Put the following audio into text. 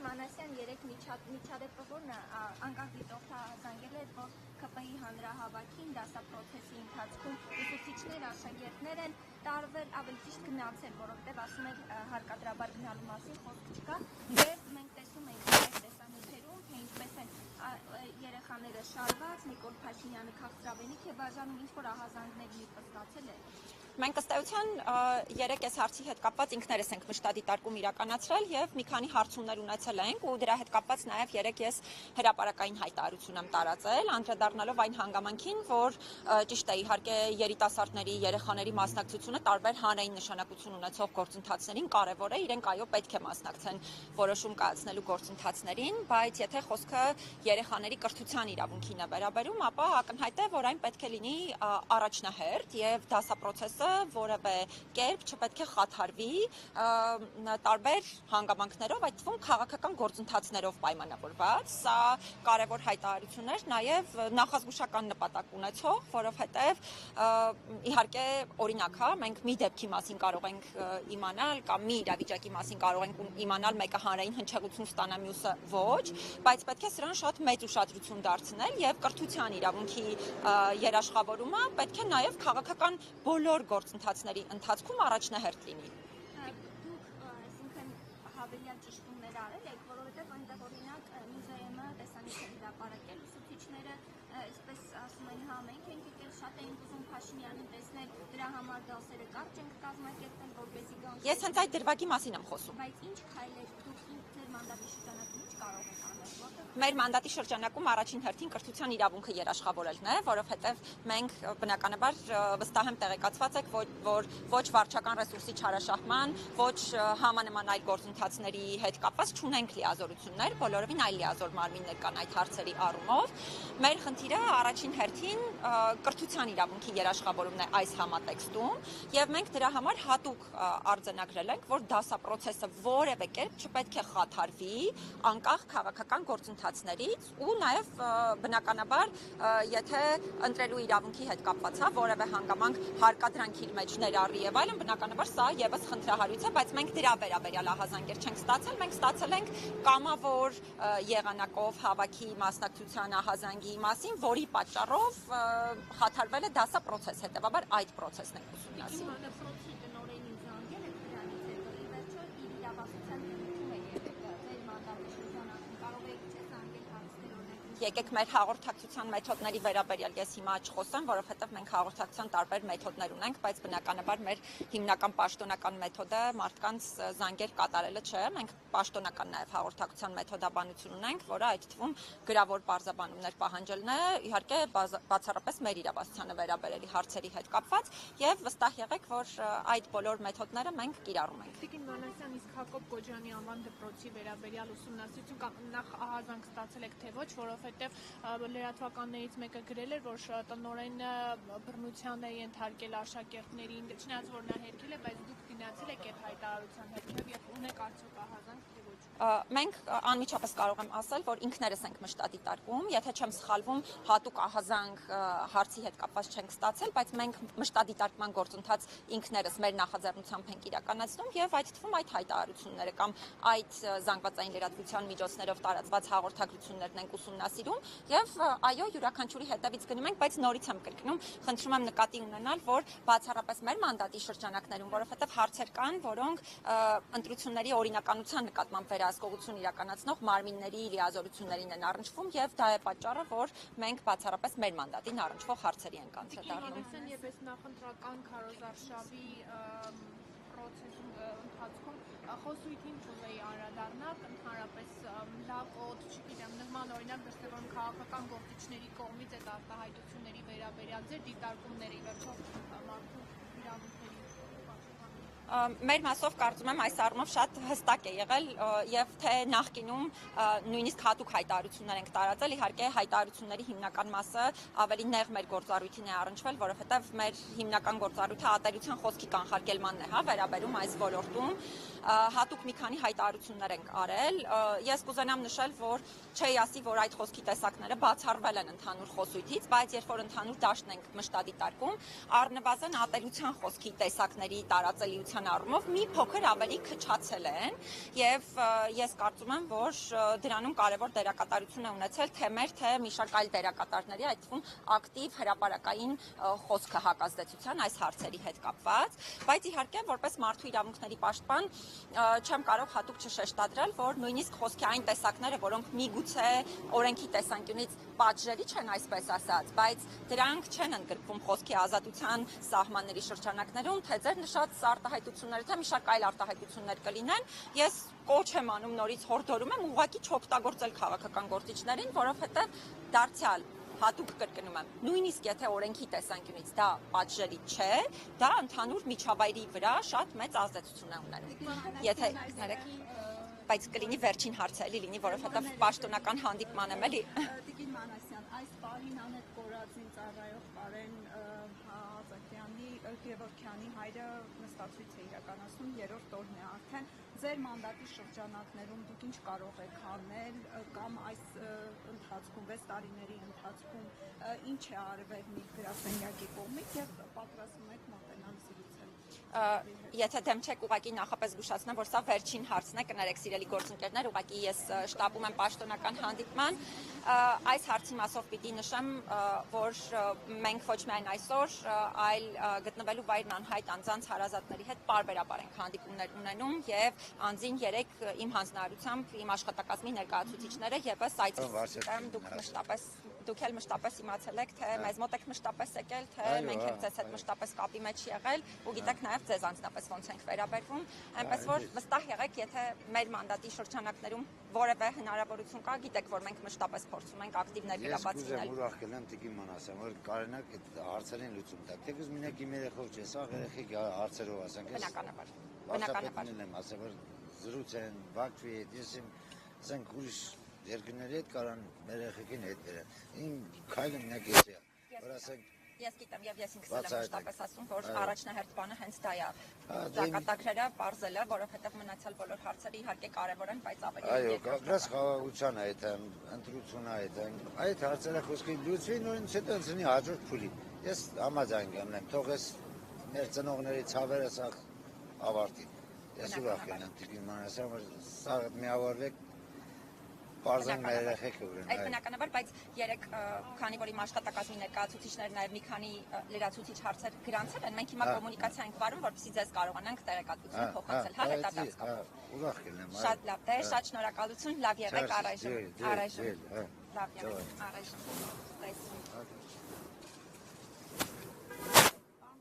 Մանասյան երեք միջադեպը որն է անկախ դիտորդը զանգել է, որ ԿՊ-ի հանրահավաքին դասապրոցեսի ընթացքում ուսուցիչներ, աշակերտներ են տարվել, ավելի ճիշտ գնացել, որովհետև ասում են հարկադրաբար գնալու մասին խոսք չկա, եւ մենք տեսնում ենք այս տեսանյութերում, թե ինչպես են երեխաները շարված, Նիկոլ Փաշինյանը քաղցրավենիք է բաժանում, ինչ որ ահազանգների ստացել է։ Մենք ըստ էության երեք այս հարցի հետ կապված ինքներս ենք մշտադիտարկում իրականացրել եւ մի քանի հարցումներ ունեցել ենք ու դրա հետ կապված նաեւ երեք ես հրապարակային հայտարարություն եմ տարածել, անդրադառնալով այն հանգամանքին, որ ճիշտ է իհարկե երիտասարդների, երեխաների մասնակցությունը տարբեր հանրային նշանակություն ունեցող գործընթացներին կարեւոր է, իրենք այո պետք է մասնակցեն որոշում կայացնելու գործընթացներին, բայց եթե խոսքը երեխաների կրթության իրավունքին է վերաբերում, ապա ակնհայտ է, որ այն պետք է լինի առաջնահերթ եւ դասապրոցեսը որևէ կերպ չպետք է խաթարվի տարբեր հանգամանքներով, այդ թվում քաղաքական գործընթացներով պայմանավորված։ Սա կարևոր հայտարարություններ նաև նախազգուշական նպատակ ունեցող, որովհետև իհարկե օրինակ է, մենք մի դեպքի մասին կարող ենք իմանալ կամ մի իրավիճակի մասին կարող ենք իմանալ, մեկը հանրային հնչեղություն ստանա, մյուսը ոչ, բայց պետք է սրան շատ մեծ ուշադրություն դարձնել եւ կրթության իրավունքի երաշխավորումը պետք է նաև քաղաքական բոլոր գործընթացների ընթացքում առաջնահերթ լինի։ Դուք այսինքն հավելյալ ճշտումներ արել եք, որովհետև այնտեղ օրինակ մուզեյը տեսանյութ է հրապարակել, ուսուցիչները, այսպես ասում են, մենք ենք եկել, շատ էինք ուզում Փաշինյանին տեսնել, դրա համար դասերը կարճ ենք կազմակերպել, որպեսզի գան։ Ես հենց այդ դրվագի մասին եմ խոսում։ Բայց ինչ քայլեր դուք ձեր մանդատի շրջանակում ինչ կարող եք անել, որտեղ Մեր մանդատի շրջանակում առաջին հերթին կրթության իրավունքը երաշխավորելն է, որովհետև մենք բնականաբար վստահ եմ տեղեկացված եք, որ ոչ վարչական ռեսուրսի չարաշահման, ոչ համանման այլ գործընթացների հետ կապված չունենք լիազորություններ, բոլորովին այլ լիազոր մարմիններ կան այդ հարցերի առումով։ Մեր խնդիրը առաջին հերթին կրթության իրավունքի երաշխավորումն է այս համատեքստում, եւ մենք դրա համար հատուկ արձանագրել ենք, որ դասապրոցեսը որևէ կերպ չպետք է խաթարվի անկախ քաղաքական գործընթացներից ու նաև բնականաբար եթե ընտրելու իրավունքի հետ կապված է որևէ հանգամանք հարկադրանքի մեջ ներառի եւ այլն բնականաբար սա եւս խնդրահարույց է, բայց մենք դրա վերաբերյալ ահազանգեր չենք ստացել, մենք ստացել ենք կամավոր եղանակով հավաքի մասնակցության ահազանգի մասին, որի պատճառով խաթարվել է դասապրոցես, հետեւաբար այդ process-ն ենք ուսումնասիրում։ Եկեք մեր հաղորդակցության մեթոդների վերաբերյալ ես հիմա չխոսեմ, որովհետև մենք հաղորդակցության տարբեր մեթոդներ ունենք, բայց բնականաբար մեր հիմնական պաշտոնական մեթոդը մարդկանց զանգեր կատարելը չէ, մենք պաշտոնական նաև հաղորդակցության մեթոդաբանություն ունենք, որը այդ թվում գրավոր պարզաբանումներ պահանջելն է, իհարկե բացառապես մեր իրավասությանը վերաբերելի հարցերի հետ կապված, եւ վստահ եղեք, որ այդ բոլոր մեթոդները մենք կիրառում ենք։ Տիկին Մանասյան, իսկ Հակոբ Կոջյանի անվան դպրոցի վերաբերյալ ուսումնասիրություն նախ ահազանգ ստացել եք թե ոչ, որովհետև լրատվականներից մեկը գրել էր, որ տնօրենը բռնության է ենթարկել աշակերտներին, չնայած որ նա հերքել է, բայց դուք դիմացել եք այդ հայտարարության հետ եւ ունեք արդյոք ահազանգ թե ոչ։ Մենք անմիջապես կարող եմ ասել, որ ինքներս ենք մշտադիտարկում, եթե չեմ սխալվում, հատուկ ահազանգ հարցի հետ կապված չենք ստացել, բայց մենք մշտադիտարկման գործընթաց ինքներս մեր նախաձեռնությամբ ենք իրականացնում եւ այդ թվում այդ հայտարարությունները կամ այդ զանգվածային լրատվության միջոցներով տարածված հաղորդագրություններն ենք ուսումնասիրում եւ այո, յուրաքանչյուրի հետևից գնում ենք, բայց նորից եմ կրկնում, խնդրում եմ նկատի ունենալ, որ բացառապես մեր մանդատի շրջանակներում, որովհետեւ հարցեր կան, որոնք ընտրությունների օրինականության նկատմամբ վերահսկողություն իրականացնող մարմինների լիազորություններին են առնչվում եւ դա է պատճառը, որ մենք բացառապես մեր մանդատին առնչվող հարցերի ենք անդրադառնում։ Եվ այս նախընտրական քարոզարշավի process-ում ընթացքում խոսույթին կուզեի անդրադառնալ ընդհանրապես լավ օդ, չգիտեմ, նման օրինակ դրսևորում քաղաքական գործիչների կողմից այդ արտահայտությունների վերաբերյալ ձեր դիտարկումները ի վերջո մարդու իրավունքների Մեր մասով կարծում եմ այս առումով շատ հստակ է եղել եւ թե նախկինում նույնիսկ հատուկ հայտարարություններ ենք տարածել, իհարկե հայտարարությունների հիմնական մասը ավելի նեղ մեր գործառույթին է առնչվել, որովհետեւ մեր հիմնական գործառույթը ատելության խոսքի կանխարգելմանն է, հա, վերաբերում այս ոլորտում հատուկ մի քանի հայտարարություններ ենք արել։ Ես կուզենամ նշել, որ չի ասի, որ այդ խոսքի տեսակները բացառվել են ընդհանուր խոսույթից, բայց երբ որ ընդհանուր դաշտն ենք մշտադիտարկում, առնվազն ատելության խոսքի տեսակների տարածելիության առումով մի փոքր ավելի քչացել են, եւ ես կարծում եմ, որ դրանում կարևոր դերակատարություն է ունեցել թե մեր, թե մի շարք այլ դերակատարների, այդ թվում ակտիվ հրապարակային խոսքը հակազդեցության այս հարցերի հետ կապված, բայց իհարկե որպես մարդու իրավունքների պաշտպան չեմ կարող հատուկ չշեշտադրել, որ նույնիսկ խոսքի այն տեսակները, որոնք միգուցե օրենքի տեսանկյունից պատժելի չեն, այսպես ասած, բայց դրանք չեն ընդգրկվում խոսքի ազատության սահմանների շրջանակներում, թե ձեր նշած արտահայտությունները, թե մի շարք այլ արտահայտություններ կլինեն, ես կոչ եմ անում նորից հորդորում եմ ուղղակի չօգտագործել քաղաքական գործիչներին, որովհետև դարձյալ հատուկ կրկնում եմ, նույնիսկ եթե օրենքի տեսանկյունից դա պատժելի չէ, դա ընդհանուր միջավայրի վրա շատ մեծ ազդեցություն է ունենում։ Եթե ներեք, բայց կլինի վերջին հարցը էլի լինի, որովհետև պաշտոնական հանդիպման եմ էլի։ Տիկին Մանասյան, այս պահին Անետ Կորածին ծառայող Կարեն Հազակյանի Գևորգյանի հայրը նստացույց է իրականացնում, երրորդ օրն է արդեն։ Ձեր մանդատի շրջանակներում դուք ինչ կարող եք անել կամ այս ընթացքում 6 տարիների ընթացքում ինչ է արվել մի գրասենյակի կողմից եւ պատրաստվում եք մոտենալ զրուցել։ Եթե դեմ չեք, ուղղակի նախապես զգուշացնեմ, որ սա վերջին հարցն է, կներեք սիրելի գործընկերներ, ուղղակի ես շտապում եմ պաշտոնական հանդիպման։ Այս հարցի մասով պիտի նշեմ, որ մենք ոչ միայն այսօր, այլ գտնվելու վայրն անհայտ անձանց հարազատների հետ պարբերաբար ենք հանդիպումներ ունենում եւ անձին 3 իմ հանձնարարությամբ իմ աշխատակազմի ներկայացուցիչները եւս այցելում դուք էլ մշտապես իմացել եք, թե մեզ մոտ եք մշտապես եկել, թե մենք ենք ձեզ հետ մշտապես կապի մեջ եղել ու գիտեք նաև ձեզ անձնապես ոնց ենք վերաբերվում, այնպես որ վստահ եղեք, եթե մեր մանդատի շրջանակներում որևէ հնարավորություն կա, գիտեք, որ մենք մշտապես փորձում ենք ակտիվ ներգրավված լինել։ Ես ուրախ կլինեմ Տիկին Մանասյան, որ կարենակ այդ հարցերին լուծում տակ։ Թե գուզմինեք իմ երեխով չէ, սա երեխեք հարցերով ասենք։ Բնականաբար։ Եմ ասել, որ զրուցեն, Բաքվի հետ, ես իմ ասենք ուրիշ երկրների հետ կարան մեր երեխեքին հետ բերեն։ Իմ քայլը մենակ ես է, որ ասենք Ես գիտեմ եւ ես ինքս եմ մշտապես ասում, որ առաջնահերթ բանը հենց դա է։ Ճակատագրերը բարձելը, որովհետեւ մնացյալ բոլոր հարցերը իհարկե կարեւոր են, բայց ավելի այո, կապրած խաղաղության այդ ընտրությունը այդ հարցերը խոսքի լուծվի նույնիսկ հետո ընցնի հաջորդ փուլի։ Ես համաձայն եմ, թող ես մեր ծնողների ցավերը սա ավարտի։ Ես ուրախ եմ Տիկին Մանասյան, որ սա միավորվեք Պարզեն մեր երեխեքը ուրեն։ Այդ բնականաբար, բայց երեք քանի որ իմ աշխատակազմի ներկայացուցիչները նաև մի քանի լրացուցիչ հարցեր գրանցել են, մենք հիմա կոմունիկացիա ենք վարում, որպեսզի ձեզ կարողանանք տեղեկատվություն փոխանցել, հա, հետադարձ։ Ուրախ կլինեմ։ Շատ լավ, դե շատ շնորհակալություն, լավ եղեք առայժմ։ Լավ եղեք, առայժմ։